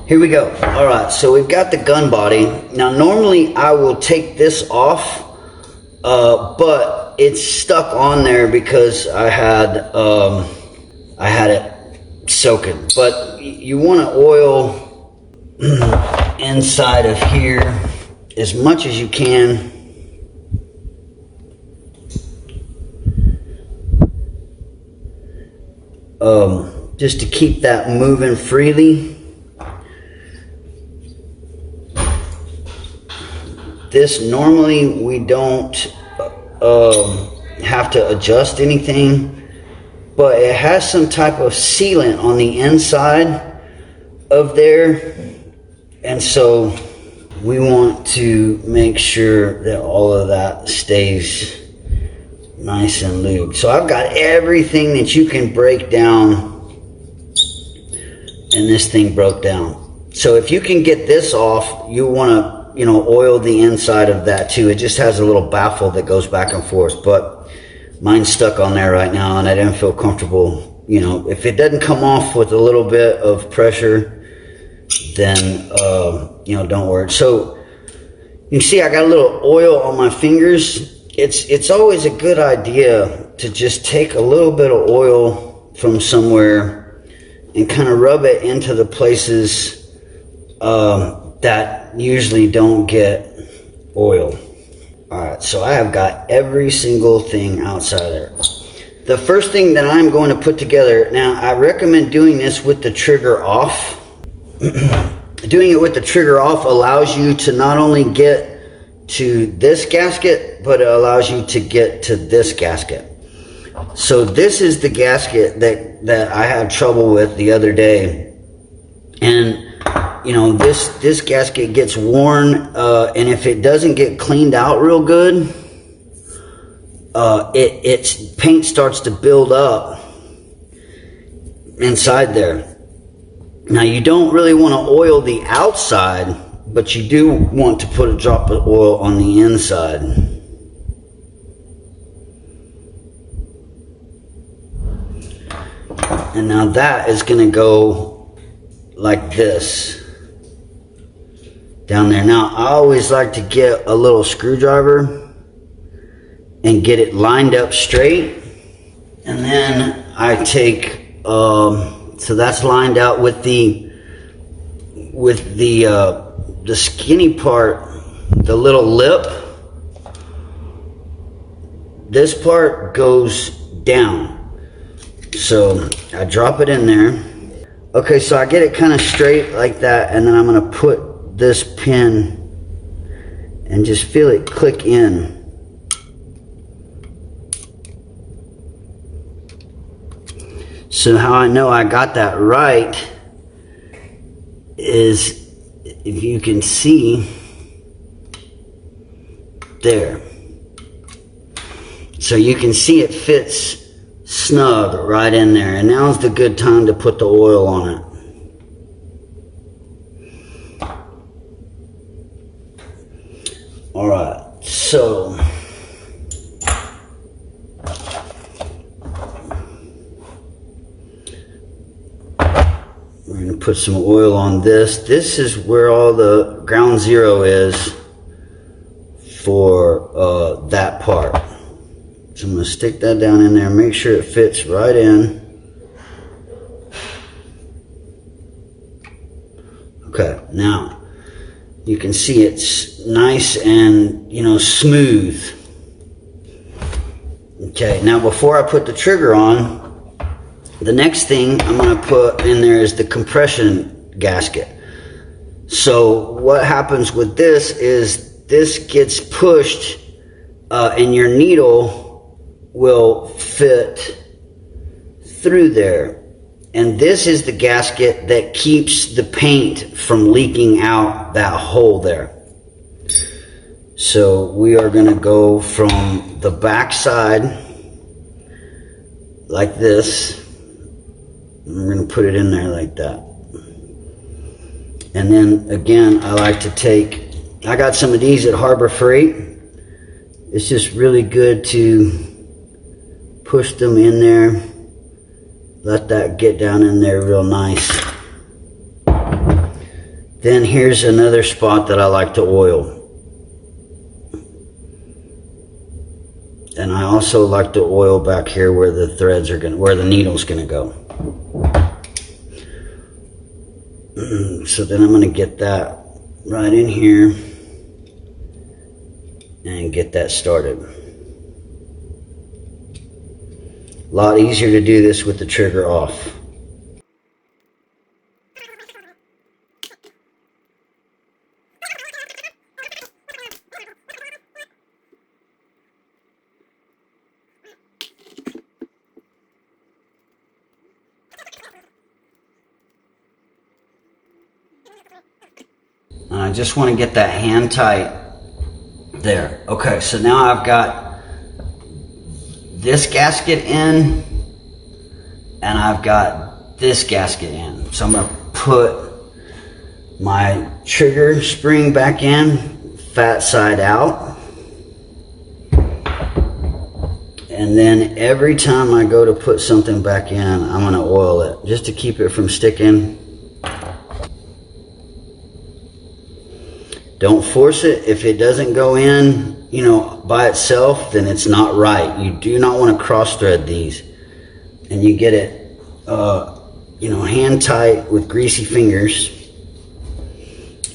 Here we go. All right, so we've got the gun body. Now, normally I will take this off, but it's stuck on there because I had it soaking. But you want to oil inside of here as much as you can. Just to keep that moving freely. This normally we don't have to adjust anything, but it has some type of sealant on the inside of there, and so we want to make sure that all of that stays nice and lubed. So I've got everything that you can break down, and this thing broke down. So if you can get this off, you want to oil the inside of that too. It just has a little baffle that goes back and forth, but mine's stuck on there right now and I didn't feel comfortable. If it doesn't come off with a little bit of pressure, then don't worry. So you see I got a little oil on my fingers. It's always a good idea to just take a little bit of oil from somewhere and kind of rub it into the places that usually don't get oil. Alright, so I have got every single thing outside there. The first thing that I'm going to put together, now I recommend doing this with the trigger off. Doing it with the trigger off allows you to not only get to this gasket, but it allows you to get to this gasket. So this is the gasket that I had trouble with the other day. And this gasket gets worn, and if it doesn't get cleaned out real good, its paint starts to build up inside there. Now you don't really want to oil the outside, but you do want to put a drop of oil on the inside. And now that is going to go like this down there. Now I always like to get a little screwdriver and get it lined up straight, and then I take so that's lined out with the skinny part, the little lip. This part goes down, so I drop it in there. Okay, so I get it kind of straight like that, and then I'm going to put this pin and just feel it click in. So how I know I got that right is if you can see there. So you can see it fits snug right in there, and now's the good time to put the oil on it. All right, so we're going to put some oil on this. This is where all the ground zero is for that part. So I'm going to stick that down in there, make sure it fits right in. Okay, now you can see it's nice and smooth. Okay, now before I put the trigger on, the next thing I'm going to put in there is the compression gasket. So what happens with this is this gets pushed and your needle will fit through there. And this is the gasket that keeps the paint from leaking out that hole there. So we are going to go from the back side like this. We're going to put it in there like that. And then again, I like to I got some of these at Harbor Freight. It's just really good to push them in there. Let that get down in there real nice. Then here's another spot that I like to oil. And I also like to oil back here where the threads are gonna, where the needle's gonna go. So then I'm gonna get that right in here and get that started. A lot easier to do this with the trigger off. And I just want to get that hand tight there. Okay, so now I've got this gasket in and I've got this gasket in. So I'm going to put my trigger spring back in, fat side out. And then every time I go to put something back in, I'm going to oil it just to keep it from sticking. Don't force it. If it doesn't go in, you know, by itself, then it's not right. You do not want to cross thread these. And you get it, you know, hand tight with greasy fingers.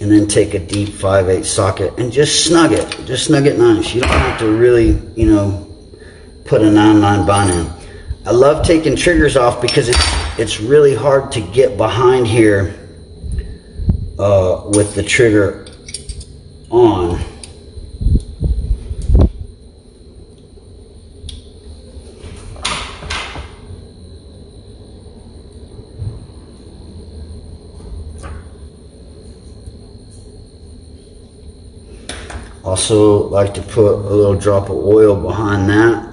And then take a deep 5/8 socket and just snug it. Just snug it nice. You don't have to really, you know, put a 9/9 bind in. I love taking triggers off because it's really hard to get behind here with the trigger on. Also like to put a little drop of oil behind that.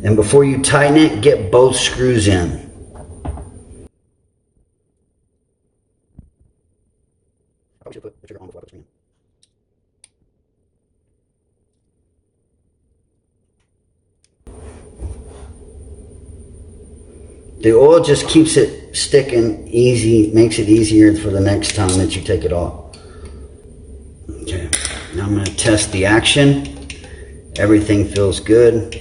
And before you tighten it, get both screws in. Probably should put the trigger on before I put the screen in. The oil just keeps it sticking easy, makes it easier for the next time that you take it off. Okay, now I'm going to test the action. Everything feels good.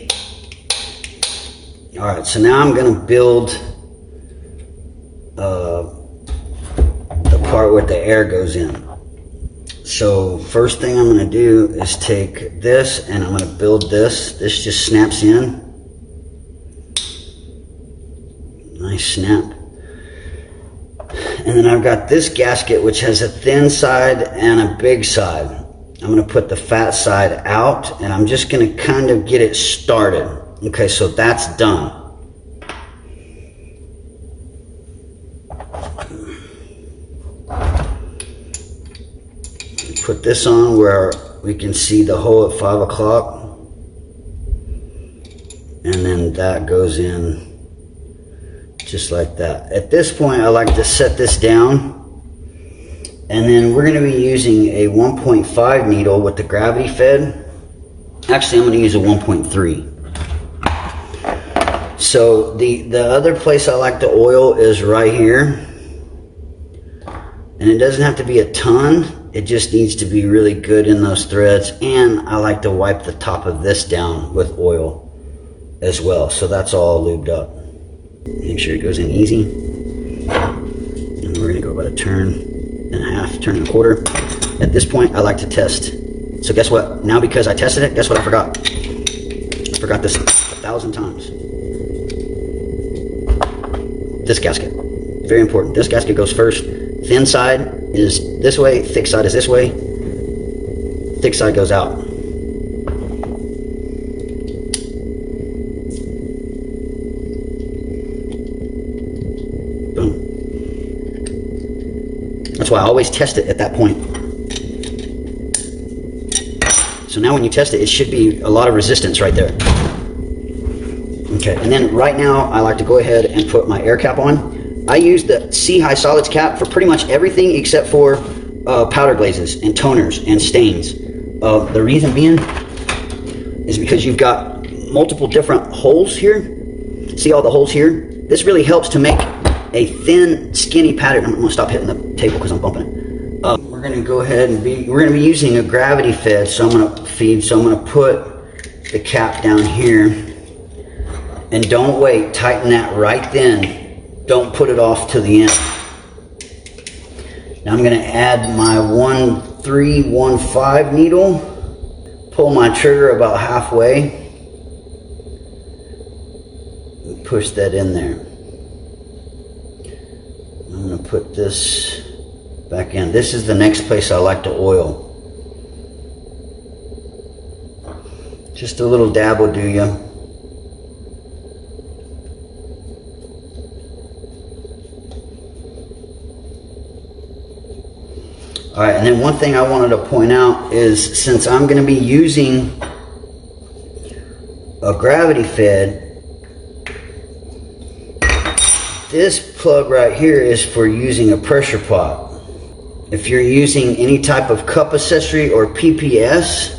Alright, so now I'm going to build the part where the air goes in. So first thing I'm going to do is take this and I'm going to build this. This just snaps in. Nice snap. And then I've got this gasket which has a thin side and a big side. I'm going to put the fat side out and I'm just going to kind of get it started. Okay, so that's done. Put this on where we can see the hole at 5 o'clock. And then that goes in just like that. At this point, I like to set this down. And then we're going to be using a 1.5 needle with the gravity fed. Actually, I'm going to use a 1.3. So the other place I like to oil is right here. And it doesn't have to be a ton. It just needs to be really good in those threads. And I like to wipe the top of this down with oil as well. So that's all lubed up. Make sure it goes in easy. And we're going to go about a turn and a half, turn and a quarter. At this point, I like to test. So guess what? Now because I tested it, guess what I forgot? I forgot this 1,000 times. This gasket. Very important. This gasket goes first. Thin side is this way, thick side is this way. Thick side goes out. Boom. That's why I always test it at that point. So now when you test it, it should be a lot of resistance right there. Okay, and then right now I like to go ahead and put my air cap on. I use the C-High Solids cap for pretty much everything except for powder glazes and toners and stains. The reason being is because you've got multiple different holes here. See all the holes here? This really helps to make a thin, skinny pattern. I'm gonna stop hitting the table because I'm bumping it. We're gonna go ahead and we're gonna be using a gravity fed, so I'm gonna put the cap down here, and don't wait, tighten that right then. Don't put it off to the end. Now I'm gonna add my 1315 needle, pull my trigger about halfway, and push that in there. I'm gonna put this back in. This is the next place I like to oil. Just a little dab will do you. All right, and then one thing I wanted to point out is, since I'm going to be using a gravity fed, this plug right here is for using a pressure pot. If you're using any type of cup accessory or PPS,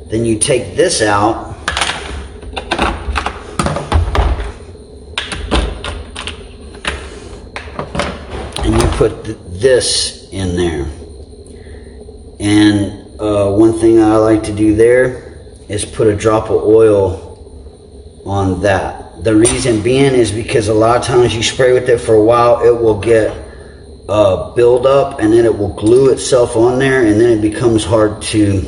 then you take this out and you put this in there. And one thing I like to do there is put a drop of oil on that. The reason being is because a lot of times you spray with it for a while, it will get build up, and then it will glue itself on there, and then it becomes hard to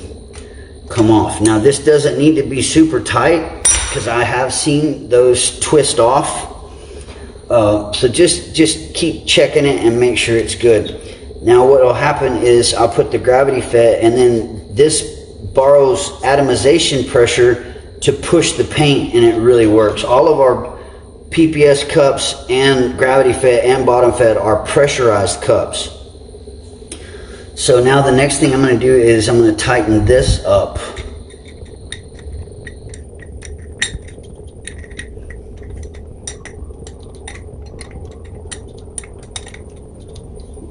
come off. Now this doesn't need to be super tight, because I have seen those twist off. So just keep checking it and make sure it's good. Now what will happen is I'll put the gravity fed, and then this borrows atomization pressure to push the paint, and it really works. All of our PPS cups and gravity fed and bottom fed are pressurized cups. So now the next thing I'm going to do is I'm going to tighten this up.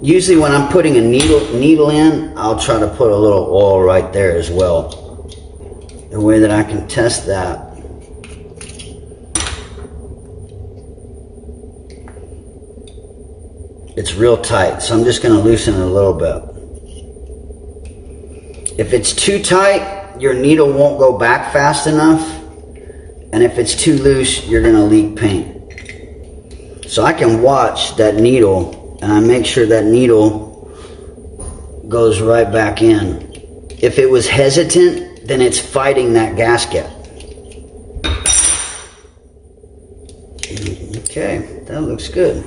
Usually when I'm putting a needle in, I'll try to put a little oil right there as well. The way that I can test that. It's real tight, so I'm just going to loosen it a little bit. If it's too tight, your needle won't go back fast enough, and if it's too loose, you're going to leak paint. So I can watch that needle, and I make sure that needle goes right back in. If it was hesitant, then it's fighting that gasket. Okay, that looks good.